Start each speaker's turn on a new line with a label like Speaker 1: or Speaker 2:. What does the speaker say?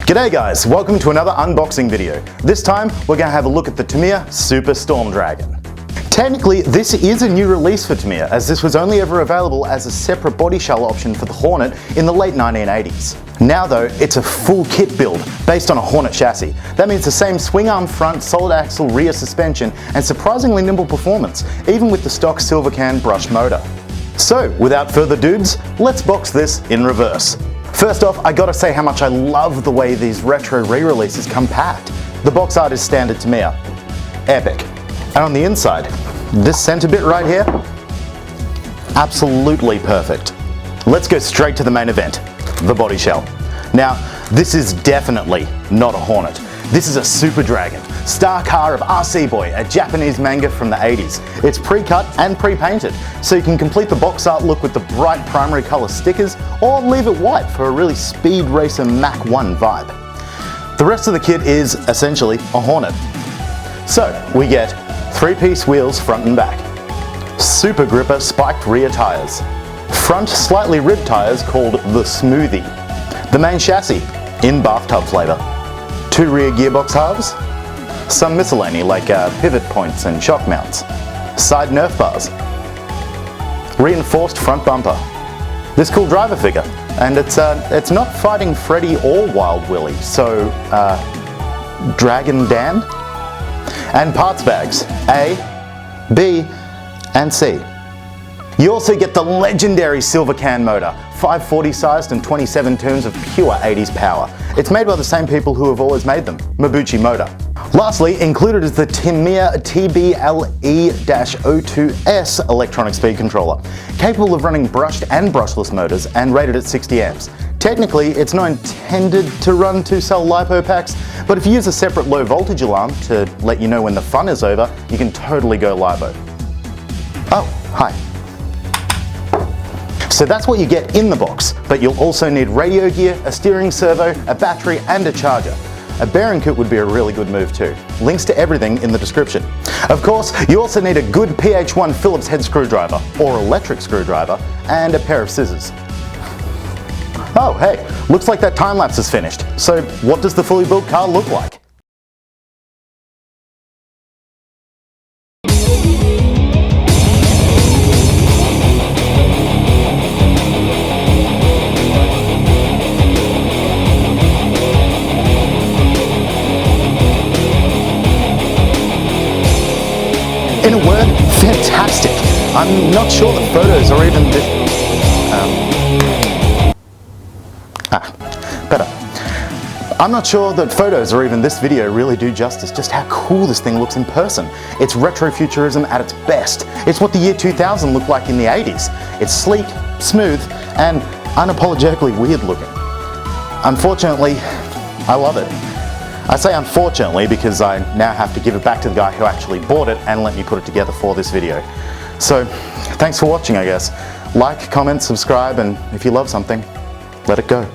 Speaker 1: G'day guys, welcome to another unboxing video. This time we're going to have a look at the Tamiya Super Storm Dragon. Technically this is a new release for Tamiya, as this was only ever available as a separate body shell option for the Hornet in the late 1980s. Now though, it's a full kit build based on a Hornet chassis. That means the same swing arm front, solid axle rear suspension and surprisingly nimble performance, even with the stock Silvercan brushed motor. So without further dudes, let's box this in reverse. First off, I gotta say how much I love the way these retro re-releases come packed. The box art is standard Tamiya. Epic. And on the inside, this center bit right here, absolutely perfect. Let's go straight to the main event, the body shell. Now, this is definitely not a Hornet. This is a Super Dragon, star car of RC Boy, a Japanese manga from the 80s. It's pre-cut and pre-painted, so you can complete the box art look with the bright primary color stickers or leave it white for a really Speed Racer Mach 1 vibe. The rest of the kit is essentially a Hornet. So we get 3-piece wheels front and back, Super Gripper spiked rear tires, front slightly ribbed tires called the Smoothie, the main chassis in bathtub flavor, 2 rear gearbox halves, some miscellany like pivot points and shock mounts, side Nerf bars, reinforced front bumper, this cool driver figure, and it's not fighting Freddy or Wild Willy, so Dragon Dan, and parts bags A, B, and C. You also get the legendary Silvercan motor, 540 sized and 27 turns of pure 80s power. It's made by the same people who have always made them, Mabuchi Motor. Lastly, included is the Tamiya TBLE-02S electronic speed controller, capable of running brushed and brushless motors and rated at 60 amps. Technically, it's not intended to run 2-cell LiPo packs, but if you use a separate low voltage alarm to let you know when the fun is over, you can totally go LiPo. Oh, hi. So that's what you get in the box, but you'll also need radio gear, a steering servo, a battery and a charger. A bearing kit would be a really good move too. Links to everything in the description. Of course, you also need a good PH1 Phillips head screwdriver, or electric screwdriver, and a pair of scissors. Oh hey, looks like that time lapse is finished. So what does the fully built car look like? In a word, fantastic. I'm not sure the photos or even this... better. I'm not sure that photos or even this video really do justice just how cool this thing looks in person. It's retrofuturism at its best. It's what the year 2000 looked like in the 80s. It's sleek, smooth, and unapologetically weird looking. Unfortunately, I love it. I say unfortunately because I now have to give it back to the guy who actually bought it and let me put it together for this video. So, thanks for watching I guess. Like, comment, subscribe, and if you love something, let it go.